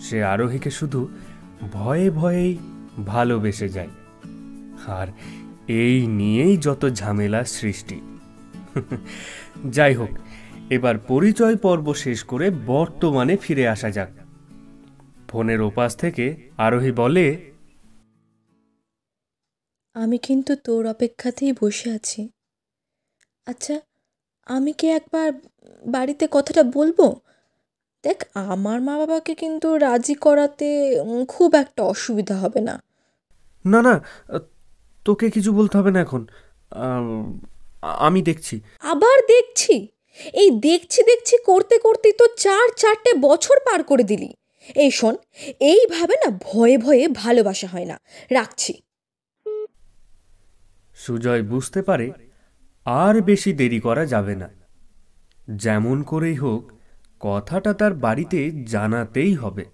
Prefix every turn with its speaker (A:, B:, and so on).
A: সে আরোহীকে শুধু ভয়ে ভয়েই ভালোবেসে যায়। আর এই নিয়েই যত ঝামেলা সৃষ্টি। যাই হোক, এবার পরিচয় পর্ব শেষ করে বর্তমানে ফিরে আসা যাক। ফোনের ওপাশ থেকে আরোহী বলে,
B: আমি কিন্তু তোর অপেক্ষাতেই বসে আছি। আচ্ছা, আমি কি একবার বাড়িতে কথাটা বলবো? দেখ, আমার মা বাবাকে কিন্তু রাজি করাতে খুব একটা অসুবিধা হবে না।
A: না না, তোকে কিছু বলতে হবে না এখন, আমি দেখছি।
B: আবার দেখছি? এই দেখছি দেখছি করতে করতেই তো 4 বছর পার করে দিলি। এই শোন, এইভাবে না ভয়ে ভয়ে ভালোবাসা হয় না। রাখছি।
A: সুজয় বুঝতে পারে আর বেশি দেরি করা যাবে না। যেমন করেই হোক কথাটা তার বাড়িতে জানাতেই হবে।